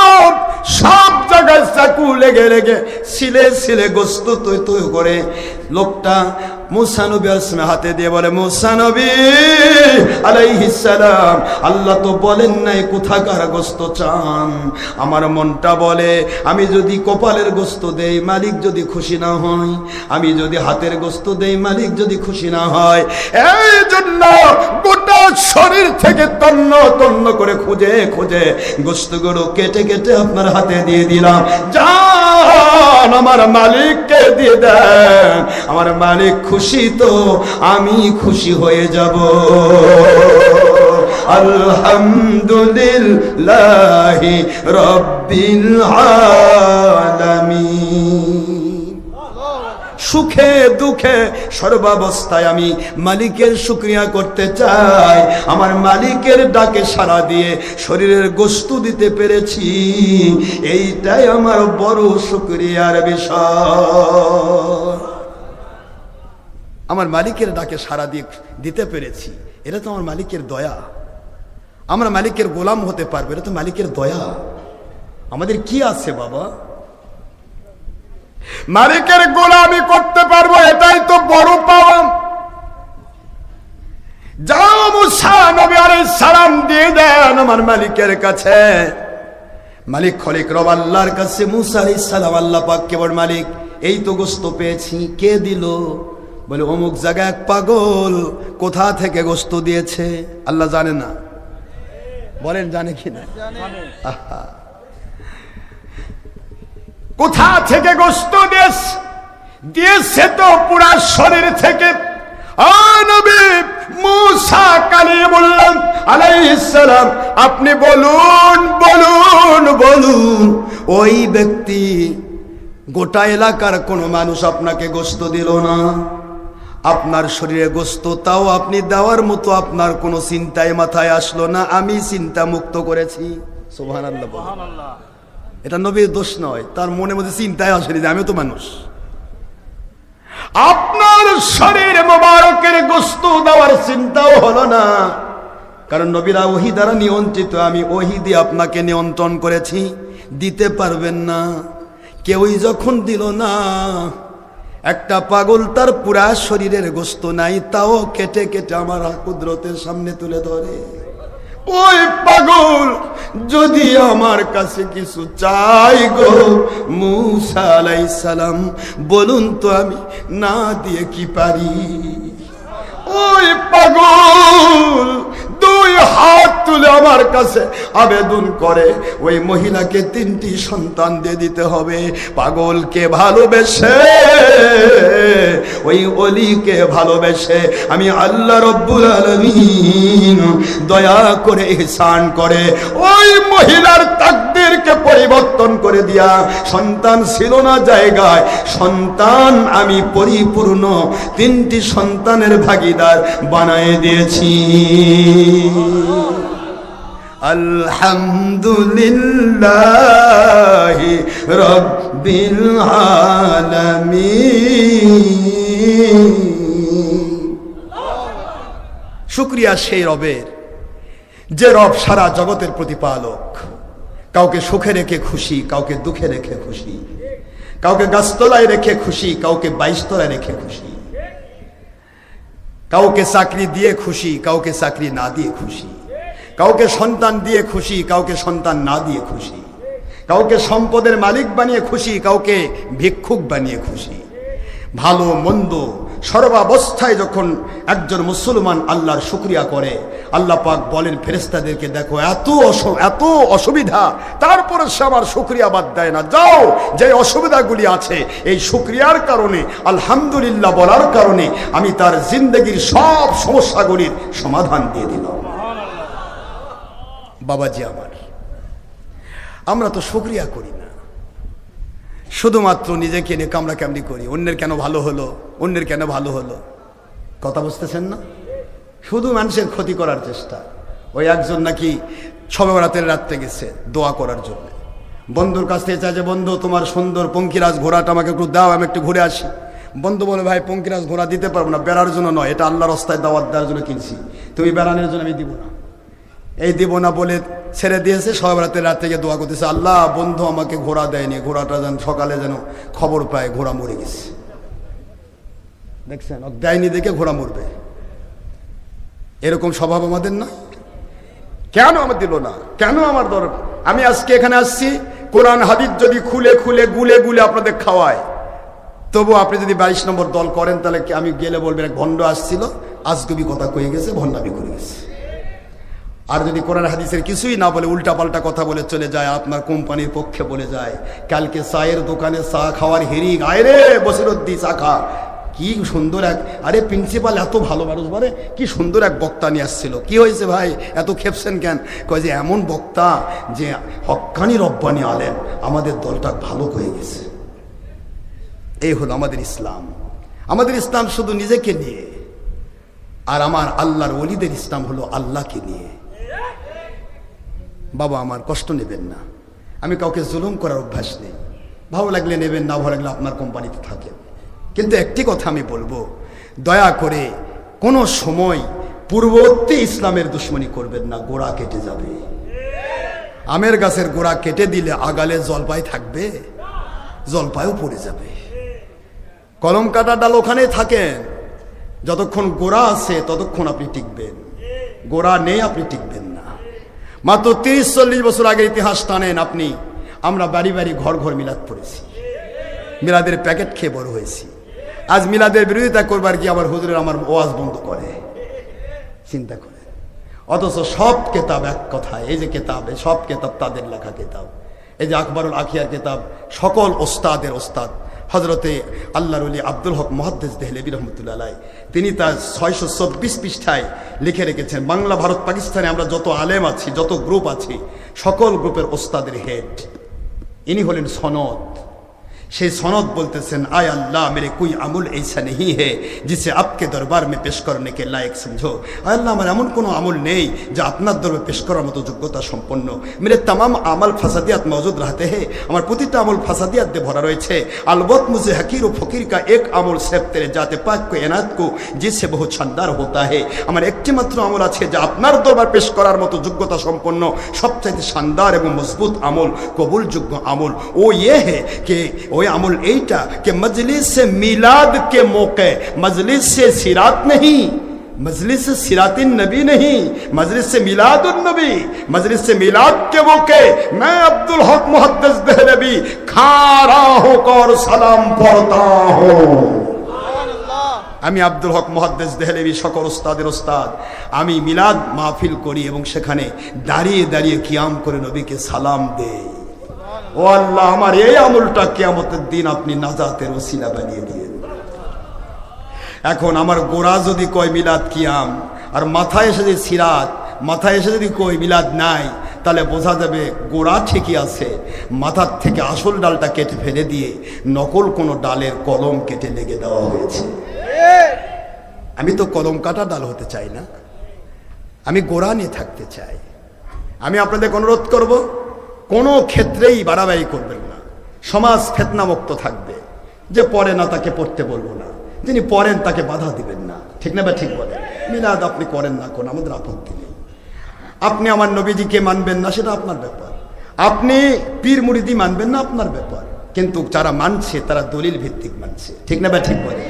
সব জায়গায় চাকু লেগে লেগে সিলে সিলে গোশত তৈ তৈ করে লোকটা মুসা নবী আসলামের হাতে দিয়ে বলে, মুসা নবী আলাইহিস সালাম, আল্লাহ তো বলেন নাই কোথাকার গোশত চান। আমার মনটা বলে আমি যদি কপালের গোশত দেই মালিক যদি খুশি না হয়, আমি যদি হাতের গোশত দেই মালিক যদি খুশি না হয়, এই জন্য গোটা শরীর থেকে তন্ন তন্ন করে খুঁজে খুঁজে গোশতগুলো কেটে কেটে আপনার হাতে দিয়ে দিলাম। যান আমার মালিককে দিয়ে দেন, আমার মালিক খুশি তো আমি খুশি হয়ে যাব। আলহামদুলিল্লাহি রাব্বিল আলামিন। সুখে দুঃখে সর্বাবস্থায় আমি মালিকের শুকরিয়া করতে চাই। আমার মালিকের ডাকে সাড়া দিয়ে শরীরের গোশত দিতে পেরেছি, এইটাই আমার বড় শুকরিয়ার বিষয়। আমার মালিকের ডাকে সাড়া দিয়ে দিতে পেরেছি, এটা তো আমার মালিকের দয়া। আমরা মালিকের গোলাম হতে পারবো, এটা তো মালিকের দয়া। আমাদের কি আছে বাবা? মালিকের গোলামি করতে পারবো, এটাই তো বড় পাওয়া। যাও মুসা নবী আলাইহিস সালাম দিয়ে দেন আমার মালিকের কাছে। মালিক খলিক রব আল্লাহর কাছে মুসা আলাইহিস সালাম আল্লাহ পাক কেবল মালিক, এই তো গোশত পেয়েছি, কে দিল? বলে অমুক জায়গায় এক পাগল কোথা থেকে গোশত দিয়েছে। আল্লাহ জানে না? বলেন জানে কি না? কোথা থেকে গোশত দিয়েছে তো পুরা শরীর থেকে। নবী মুসা কালিমুল্লাহ আলাইহিস সালাম, আপনি বলুন বলুন বলুন, ওই ব্যক্তি গোটা এলাকার কোনো মানুষ আপনাকে গোশত দিল না, আপনার শরীরে গোশত তাও আপনি দেওয়ার মতো আপনার কোনো চিন্তায় মাথায় আসলো না, আমি চিন্তা মুক্ত করেছি। সুবহানাল্লাহ বলেন। এটা নবীর দোষ নয়, তার মনের মধ্যে চিন্তায় আসেনি যে আমিও তো মানুষ। আপনার শরীর মোবারকের গোশত দেওয়ার চিন্তাও হলো না, কারণ নবীরা ওহী দ্বারা নিয়ন্ত্রিত। আমি ওহী দিয়ে আপনাকে নিয়ন্ত্রণ করেছি, দিতে পারবেন না। কেউই যখন দিল না, একটা পাগল তার পুরা শরীরের গোশত নাই, তাও কেটে কেটে আমার কুদরতের সামনে তুলে ধরে। ওই পাগল যদি আমার কাছে কিছু চাই গো মূসা আলাইহিস সালাম, বলুন তো আমি না দিয়ে কি পারি? ওই পাগল দুই হাত তুলে আমার কাছে আবেদন করে, ওই মহিলাকে 3টি সন্তান দিয়ে দিতে হবে। পাগলকে ভালোবেসে, ওই অলিকে ভালোবেসে আমি আল্লাহ রব্বুল আলামিন দয়া করে ইহসান করে ওই মহিলার তাকদীরকে পরিবর্তন করে দিয়া, সন্তান ছিল না জায়গায়, সন্তান আমি পরিপূর্ণ 3টি সন্তানের ভাগীদার বানায় দিয়েছি। আলহামদুলিল্লাহি রাব্বিল আলামিন। শুকরিয়া সেই রবের, যে রব সারা জগতের প্রতিপালক। কাউকে সুখে রেখে খুশি, কাউকে দুঃখে রেখে খুশি, কাউকে গাছতলায় রেখে খুশি, কাউকে 22 তলায় রেখে খুশি, কাউকে চাকরি দিয়ে খুশি, কাউকে চাকরি না দিয়ে খুশি, কাউকে সন্তান দিয়ে খুশি, কাউকে সন্তান না দিয়ে খুশি, কাউকে সম্পদের মালিক বানিয়ে খুশি, কাউকে ভিক্ষুক বানিয়ে খুশি। ভালো মন্দ সর্বাবস্থায় যখন একজন মুসলমান আল্লাহর শুকরিয়া করে, আল্লাহ পাক বলেন ফেরেশতাদেরকে, দেখো এত অসুবিধা, তারপরে সে আমার শুকরিয়া বাদ দেয় না। যাও, যে অসুবিধাগুলি আছে এই শুকরিয়ার কারণে, আলহামদুলিল্লাহ বলার কারণে আমি তার জিন্দগির সব সমস্যাগুলির সমাধান দিয়ে দিলাম। বাবাজি আমার, আমরা তো শুকরিয়া করি না, শুধুমাত্র নিজেকে নিয়ে কামড়া কামড়ি করি। অন্যের কেন ভালো হলো, অন্যের কেন ভালো হলো, কথা বুঝতেছেন না? শুধু মানুষের ক্ষতি করার চেষ্টা। ওই একজন নাকি শবে বরাতের রাত্রে গেছে দোয়া করার জন্য, বন্ধুর কাছ থেকে চাই যে বন্ধু তোমার সুন্দর পঙ্কিরাজ ঘোড়াটা আমাকে একটু দাও, আমি একটু ঘুরে আসি। বন্ধু বলে ভাই পঙ্কিরাজ ঘোড়া দিতে পারবো না, বেড়ার জন্য নয়, এটা আল্লাহর রাস্তায় দাওয়াত দেওয়ার জন্য কিনছি, তুমি বেড়ানোর জন্য আমি দিব না। এই দিব না বলে ছেড়ে দিয়েছে। শবে বরাতের রাত থেকে দোয়া করতেছে, আল্লাহ বন্ধু আমাকে ঘোড়া দেয়নি, ঘোড়াটা যেন সকালে যেন খবর পায় ঘোড়া মরে গেছে। দেখছেন, দেয়নি দেখে ঘোড়া মরবে, এরকম স্বভাব আমাদের না। কেন আমার দিল না, কেন আমার দরকার? আমি আজকে এখানে আসছি, কোরআন হাদিস যদি খুলে খুলে গুলে গুলে আপনাদের খাওয়ায়, তবু আপনি যদি 22 নম্বর দল করেন, তাহলে আমি গেলে বলবেন এক ভণ্ড আসছিল, আজগুবি কথা কয়ে গেছে, ভণ্ডামি করে গেছে। আর যদি কোরআন হাদিসের কিছুই না বলে উল্টা পাল্টা কথা বলে চলে যায়, আপনার কোম্পানির পক্ষে বলে যায়, কালকে চায়ের দোকানে চা খাওয়ার হেরিক, আয় রে বসিরুদ্দি চা খা, কি সুন্দর এক, আরে প্রিন্সিপাল এত ভালো মানুষ, মানে কি সুন্দর এক বক্তা নিয়ে আসছিল। কি হয়েছে ভাই, এত খেপছেন কেন? কয় যে এমন বক্তা যে হক্কানি রব্বানি আলেম, আমাদের দলটা ভালো হয়ে গেছে। এই হলো আমাদের ইসলাম। আমাদের ইসলাম শুধু নিজেকে নিয়ে, আর আমার আল্লাহর ওলিদের ইসলাম হলো আল্লাহকে নিয়ে। বাবা আমার, কষ্ট নেবেন না, আমি কাউকে জুলুম করার অভ্যাস নেই, ভালো লাগলে নেবেন, না ভালো লাগলে আপনার কোম্পানিতে থাকেন। কিন্তু একটি কথা আমি বলবো, দয়া করে কোনো সময় পূর্ববর্তী ইসলামের দুশ্মনী করবেন না, গোড়া কেটে যাবে। আমের গাছের গোড়া কেটে দিলে আগালে জলপাই থাকবে? জলপাইও পড়ে যাবে। কলম কাটা ডাল ওখানেই থাকেন, যতক্ষণ গোড়া আছে ততক্ষণ আপনি টিকবেন, গোড়া নেই আপনি টিকবেন না। মাত্র 30-40 বছর আগের ইতিহাস টানেন আপনি, আমরা বাড়ি বাড়ি ঘর ঘর মিলাদ পড়েছি, মিলাদের প্যাকেট খেয়ে বড় হয়েছি। আজ মিলাদের বিরোধিতা করবার কি আবার হুজুরের আমার ওয়াজ বন্ধ করে, চিন্তা করে। অথচ সব কেতাব এক কথায়, এই যে কেতাব, সব কেতাব তাদের লেখা কেতাব। এই যে আকবরুল আখিয়ার কেতাব, সকল ওস্তাদের ওস্তাদ হজরতে আল্লাহর ওলি আব্দুল হক মুহাদ্দিস দেহলেভি রহমতুল্লাহ আলাইহি, তিনি তার 624 পৃষ্ঠায় লিখে রেখেছেন, বাংলা ভারত পাকিস্তানে আমরা যত আলেম আছি, যত গ্রুপ আছি, সকল গ্রুপের ওস্তাদের হেড ইনি হলেন সনদ। সেই সনদ বলতেছেন, আয় আল্লাহ मेरे कोई अमल ऐसा नहीं है जिसे आपके दरबार में पेश करने के लायक समझो। आय अल्लाह আমার এমন কোনো আমল নেই যা আপনার দরবারে পেশ করার মতো যোগ্যতা সম্পন্ন। मेरे तमाम अमल फसादियात मौजूद रहते हैं, আমার প্রতিটা আমল ফাসাদিয়াত দিয়ে ভরা রয়েছে। अलबत्त मुझे हकीर और फकीर का एक अमल सिर्फ तेरे जाते पाक को इनायत को जिससे बहुत शानदार होता है। আমার একটি মাত্র আমল আছে যা আপনার দরবার পেশ করার মতো যোগ্যতা সম্পন্ন, সবচাইতে शानदार এবং মজবুত আমল, কবুলযোগ্য আমল। ও ये है कि ওই আমল এইটা कि मजलिस से मिलाद के मौके, मजलिस से सिरात नहीं, मजलिस से सिरातिन नबी नहीं, मजलिस से मिलादुन नबी, मजलिस से मिलाद के मौके मैं अब्दुल हक मुहद्दिस देहलवी खारा होकर सलाम पढ़ता हूँ। আমি আব্দুল হক মুহাদ্দিস দেহলভী সকল ওস্তাদের ওস্তাদ, আমি মিলাদ মাহফিল করি এবং সেখানে দাঁড়িয়ে দাঁড়িয়ে কিয়াম করে নবীকে সালাম দেই। ও আল্লাহ, আমার এই আমলটা কিয়ামতের দিন আপনি নাজাতের ওসিলা বানিয়ে দিয়েন। এখন আমার গোড়া যদি কয় মিলাদ কিয়াম আর মাথায় এসে যদি সিরাত, মাথায় এসে যদি কই মিলাদ নাই, তাহলে বোঝা যাবে গোড়া ঠিকই আছে, মাথার থেকে আসল ডালটা কেটে ফেলে দিয়ে নকল কোনো ডালের কলম কেটে লেগে দেওয়া হয়েছে। আমি তো কলম কাটা ডাল হতে চাই না, আমি গোড়া নিয়ে থাকতে চাই। আমি আপনাদের অনুরোধ করব, কোনো ক্ষেত্রেই বাড়াবাড়ি করবেন না। সমাজ ফিতনামুক্ত থাকবে। যে পড়ে না তাকে পড়তে বলবো না, যিনি পড়েন তাকে বাধা দিবেন না। ঠিক না বা ঠিক বলেন? মিলাদ আপনি করেন না, কোন আমাদের আপত্তি নেই। আপনি আমার নবীজিকে মানবেন না, সেটা আপনার ব্যাপার। আপনি পীর মুরিদি মানবেন না, আপনার ব্যাপার। কিন্তু যারা মানছে তারা দলিল ভিত্তিক মানছে। ঠিক না বা ঠিক বলেন?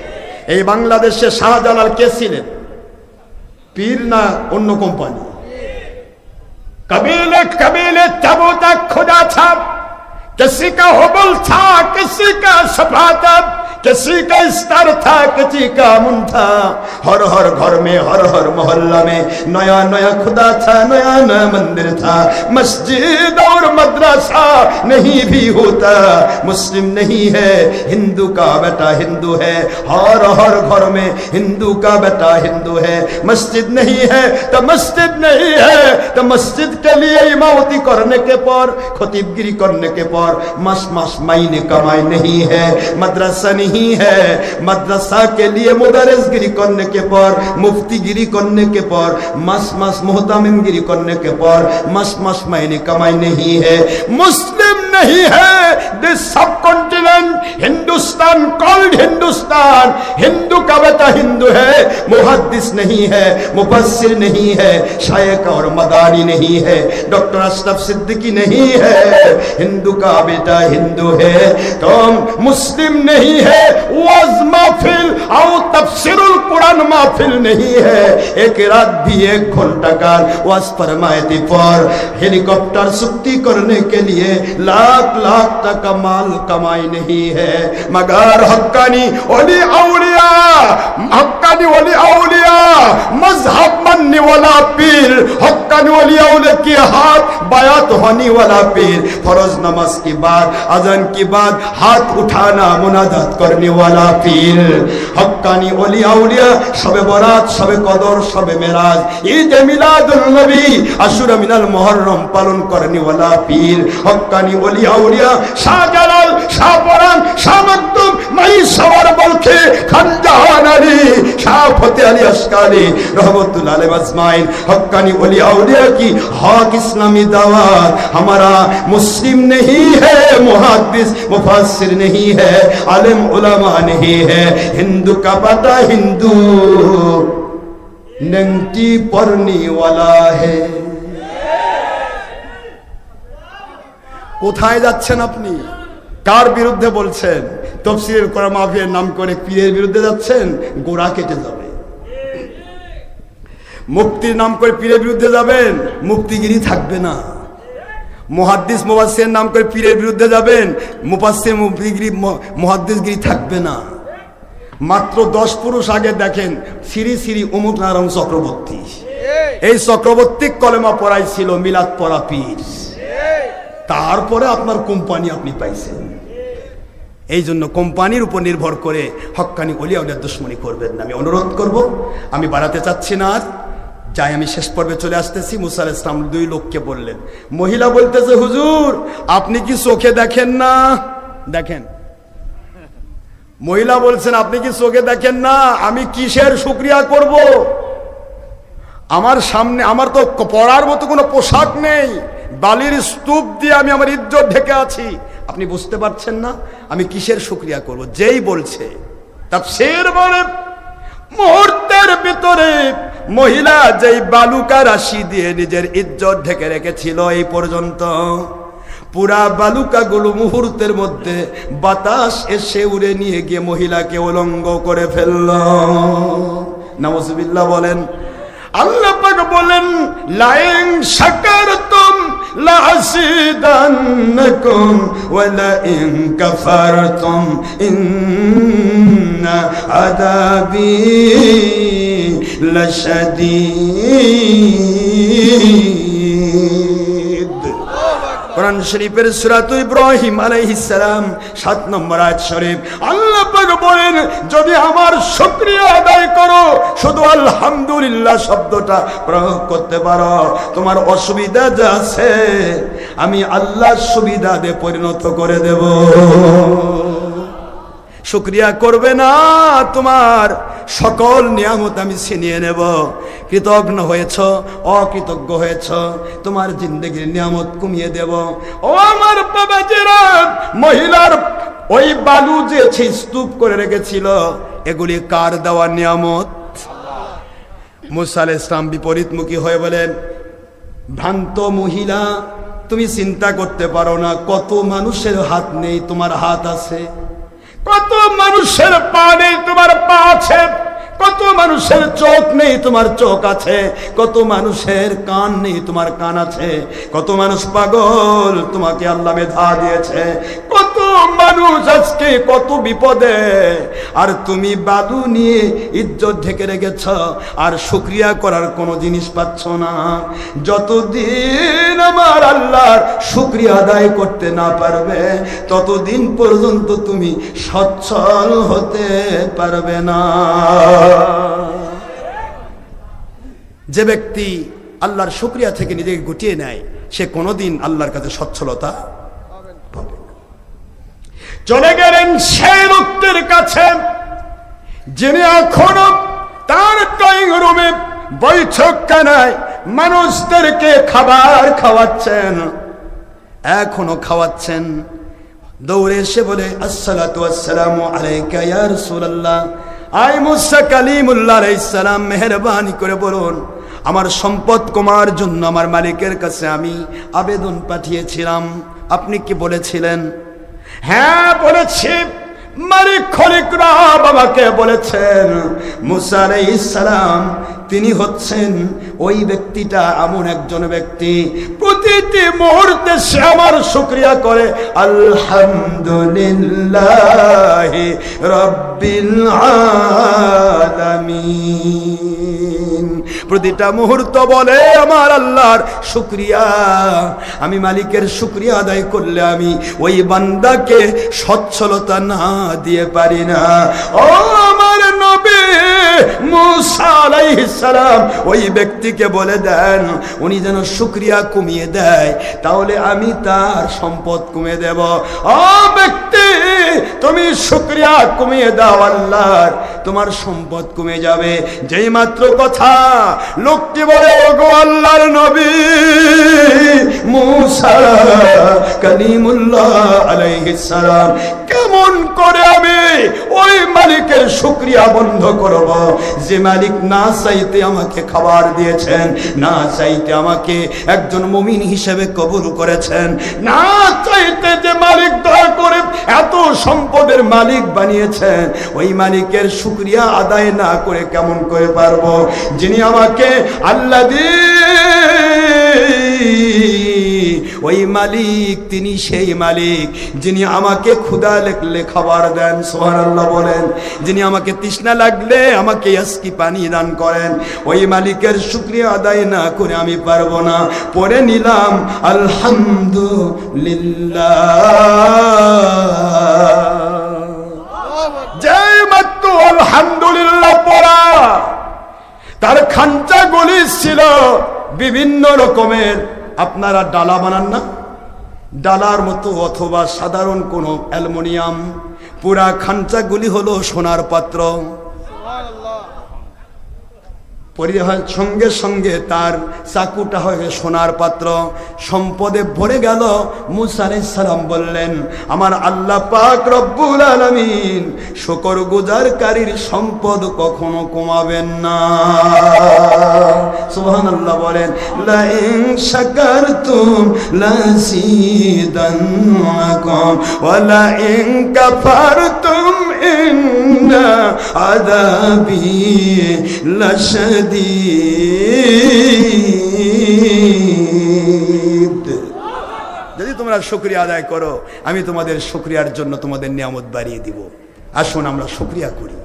এই বাংলাদেশে শাহজালাল কে ছিলেন? পীর না অন্য কোম্পানি? कबीले कबीले तबू तक खुदा था, किसी का हुबुल था, किसी का सफा था, किसी का स्तर था, किसी का मुन था। हर हर घर में, हर हर मोहल्ला में नया नया खुदा था, नया नया मंदिर था। मस्जिद और मदरसा नहीं भी होता, मुस्लिम नहीं है हिंदू का बेटा हिंदू है। हर हर घर में हिंदू का बेटा हिंदू है। मस्जिद नहीं है तो मस्जिद नहीं है, तो मस्जिद के लिए इमामती करने के पर, खतीबगिरी करने के पर मस मस मायने कमाई नहीं है। मदरसा नहीं है, मदरसा के लिए मुदरिसगिरी करने के पर, मुफ्तीगिरी करने के पर, मस मस मोहतामिमगिरी करने के पर मस मस मायने कमाई नहीं है। मुस्लिम नहीं है दिस सब कॉन्टिनेंट हिंदुस्तान कॉल्ड हिंदुस्तान। हिंदू का बेटा हिंदू है, मुहद्दिस नहीं है, मुफस्सिर नहीं है, शायक और मदानी नहीं है, डॉक्टर अशरफ सिद्दीकी नहीं है। हिंदू का बेटा हिंदू है, तो मुस्लिम नहीं है। वाज महफिल और तफसीरुल कुरान महफिल नहीं है। एक रात भी 1 घंटा का वाज फरमायती पर हेलीकॉप्टर सुक्ति करने के लिए लाख लाख टका माल कमाई नहीं है। मगर हक्कानी वली औलिया, हक्कानी वली औलिया, मजहब मानने वाला पीर, हक्कानी वली औलिया के हाथ बायात होने वाला पीर, फर्ज नमाज के बाद, अजान के बाद हाथ उठाना मुनाजात करने वाला पीर, हक्कानी वली औलिया, शबे बरात, शबे कदर, शबे मेराज, ईद मिलादुल नबी, आशुरा मिनाल मुहर्रम पालन करने वाला पीर, हक्कानी वली औलिया, शाहजालाल, शाहपरान, शाह मखदूम, मई सवार बल्कि खानजहान अली, शाह फतेह अली अशकारी रहमतुल्लाह अलैहि अजमाइन। हक्कानी वली औलिया की हक इस्लामी दावत। हमारा मुस्लिम नहीं है, मुहद्दिस मुफस्सिर नहीं है, आलिम उलमा नहीं है, हिंदू का बेटा हिंदू नंगटी पढ़ने वाला है। কোথায় যাচ্ছেন আপনি? কার বিরুদ্ধে বলছেন? তাফসীরের কোরআন মাহফিলের নাম করে পীরের বিরুদ্ধে যাচ্ছেন, গোড়া কেটে যাবে। মুফতির নাম করে পীরের বিরুদ্ধে যাবেন, মুফতিগিরি থাকবে না। মুহাদ্দিস মুফাসসির নাম করে পীরের বিরুদ্ধে যাবেন, মুফাসসির মুফতিগিরি মুহাদ্দিসগিরি থাকবে না। মাত্র 10 পুরুষ আগে দেখেন শ্রী শ্রী অমুক নারায়ণ চক্রবর্তী, এই চক্রবর্তী কলেমা পড়াইছিল মিলাদ পড়া পীর। তারপরে আপনার কোম্পানি আপনি পাইছেন। এই জন্য কোম্পানির উপর নির্ভর করে হক্কানি ওলিয়া উলিয়ার দুশমনি করবেন না। আমি অনুরোধ করব, আমি বাড়াতে চাচ্ছি না আর, যাই আমি শেষ পর্বে চলে আসতেছি। মুসা আলাইহিস সালাম 2 লোককে বললেন। মহিলা বলতেছে, হুজুর আপনি কি চোখে দেখেন না? দেখেন মহিলা বলছেন, আপনি কি চোখে দেখেন না আমি কিসের শুকরিয়া করব? আমার সামনে আমার তো পড়ার মতো কোনো পোশাক নেই, বালির স্তূপ দিয়ে আমি আমার ইজ্জত ঢেকে আছি, আপনি বুঝতে পারছেন না আমি কিসের শুকরিয়া করব? যেই বলছে তাফসীর বলে মুহূর্তের ভিতরে মহিলা যেই বালুকা রাশি দিয়ে নিজের ইজ্জত ঢেকে রেখেছিল এই পর্যন্ত, পুরা বালুকাগুলো মুহূর্তের মধ্যে বাতাস এসে উড়ে নিয়ে গিয়ে মহিলাকে উলঙ্গ করে ফেলল। নাউযুবিল্লাহ বলেন। আল্লাহ পাক বলেন, লাইন শাকারতুম লাযিদান্নাকুম ওয়া লাইন কাফারতুম ইন্না আযাবি লাশাদীদ। কোরআন শরীফের সূরাতুল ইব্রাহিম আলাইহিস সালাম 7 নম্বর আয়াত শরীফ আল্লাহ পাক বলেন, যদি আমার শুকরিয়া আদায় করো, শুধু আলহামদুলিল্লাহ শব্দটা প্রয়োগ করতে পারো, তোমার অসুবিধা যা আছে আমি আল্লাহর সুবিধাতে পরিণত করে দেব। শুকরিয়া করবে না, তোমার সকল নিয়ামত আমি ছিনিয়ে নেব। কৃতজ্ঞ হয়েছ, অকৃতজ্ঞ হয়েছ, তোমার জিন্দেগির নিয়ামত কমিয়ে দেব। ও আমার বাবাজিরা, মহিলার ওই বালু যে স্তূপ করে রেখেছিল, এগুলি কার দেওয়া নিয়ামত? মুসা আলাইহিস সালাম বিপরীতমুখী হয়ে বলেন, ভ্রান্ত মহিলা, তুমি চিন্তা করতে পারো না কত মানুষের হাত নেই, তোমার হাত আছে। কত মানুষের পা নেই, তোমার পা আছে। কত মানুষের চোখ নেই, তোমার চোখ আছে। কত মানুষের কান নেই, তোমার কান আছে। কত মানুষ পাগল, তোমাকে আল্লাহ মেধা দিয়েছে। কত মানুষ আজকে কত বিপদে, আর তুমি বালু নিয়ে ইজ্জত ঢেকে রেখেছ, আর শুকরিয়া করার কোনো জিনিস পাচ্ছ না। যতদিন আমার আল্লাহর শুকরিয়া আদায় করতে না পারবে, ততদিন পর্যন্ত তুমি সচ্ছল হতে পারবে না। যে ব্যক্তি আল্লাহর শুকরিয়া থেকে নিজেকে গুটিয়ে নেয়, সে কোনোদিন আল্লাহর কাছে সচ্ছলতা পাবে না। চলে গেলেন সেই লোকটির কাছে যিনি এখনো তার ড্রয়িং রুমে বৈঠকখানায় মানুষদেরকে খাবার খাওয়াচ্ছেন, এখনো খাওয়াচ্ছেন। দৌড়ে এসে বলে, আসসালাতু ওয়াসসালামু আলাইকা ইয়া রাসূলুল্লাহ। আই মুসা কালিমুল্লাহ আলাইহিস সালাম, মেহেরবানি করে বলুন, আমার সম্পদ কমার জন্য আমার মালিকের কাছে আমি আবেদন পাঠিয়েছিলাম, আপনি কি বলেছিলেন? হ্যাঁ বলেছি, মালিক খলিকরা বাবাকে বলেছেন। মুসা আলাইহিস সালাম তিনি হচ্ছেন ওই ব্যক্তিটা, এমন একজন ব্যক্তি প্রতিটি মুহূর্তে সে আমার শুকরিয়া করে, আলহামদুলিল্লাহি রাব্বিল আলামিন। প্রতিটা মুহূর্ত বলে আমার আল্লাহর শুকরিয়া। আমি মালিকের শুকরিয়া আদায় করলে আমি ওই বান্দাকে সচ্ছলতা না দিয়ে পারি না। ও আমার নবী মুসা আলাইহিস সালাম ওই ব্যক্তিকে বলে দেন, উনি যেন শুকরিয়া কমিয়ে দেয়, তাহলে আমি তার সম্পদ কমিয়ে দেব। ও ব্যক্তি, তুমি শুকরিয়া কমিয়ে দাও আল্লাহর, তোমার সম্পদ কমে যাবে। যেই মাত্র কথা লোকটি বলে, ওগো আল্লাহর নবী মুসা কালিমুল্লাহ আলাইহিস সালাম, কেমন করে আমি ওই মালিকের শুকরিয়া বন্ধ করব, যে মালিক না চাইতে আমাকে খাবার দিয়েছেন, না চাইতে আমাকে একজন মুমিন হিসেবে কবুল করেছেন, না চাইতে যে মালিক দয়া করে এত সম্পদের মালিক বানিয়েছেন, ওই মালিকের শুকরিয়া আদায় না করে কেমন করে পারবো? যিনি আমাকে আল্লাহ ওই মালিক, তিনি সেই মালিক যিনি আমাকে ক্ষুধা লাগলে খাবার দেন, সুবহানাল্লাহ বলেন। যিনি আমাকে তৃষ্ণা লাগলে আমাকে ইয়াসকি পানি দান করেন, ওই মালিকের শুকরিয়া আদায় না করে আমি পারবো না। পড়ে নিলাম আলহামদুলিল্লাহ। যেই মাত্র আলহামদুলিল্লাহ পড়া, তার খাঞ্চাগুলি ছিল বিভিন্ন রকমের, আপনারা ডালা বানান না, ডালার মতো অথবা সাধারণ কোনো অ্যালুমিনিয়াম পুরা খাঞ্চাগুলি হলো সোনার পাত্র। সঙ্গে সঙ্গে তার চাকুটা হয়ে সোনার পাত্র, সম্পদে ভরে গেল। মুসা আলাইহিস সালাম বললেন, আমার আল্লাহ পাক রব্বুল আলামিন শুকরগুজারকারীর সম্পদ কখনো কমাবেন না। সুবহানাল্লাহ বলেন। লা ইন শাকারতুম লাযিদান্নাকুম ওয়া লা ইন কাফারতুম ইন্না আযাবি লাশাদীদ। যদি তোমরা শুকরিয়া আদায় করো, আমি তোমাদের শুকরিয়ার জন্য তোমাদের নিয়ামত বাড়িয়ে দিব। আসুন আমরা শুকরিয়া করি,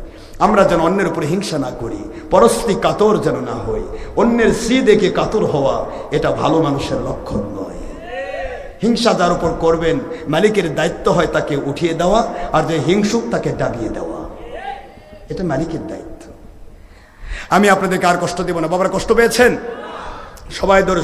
আমরা যেন অন্যের উপরে হিংসা না করি, পরস্তি কাতর যেন না হই। অন্যের শ্রী দেখে কাতর হওয়া এটা ভালো মানুষের লক্ষণ নয়। হিংসা যার উপর করবেন, মালিকের দায়িত্ব হয় তাকে উঠিয়ে দেওয়া, আর যে হিংসুক তাকে দাবিয়ে দেওয়া, এটা মালিকের দায়িত্ব। আমি আপনাদেরকে আর কষ্ট দেব না। বাবার কষ্ট পেয়েছেন? সবাই ধরে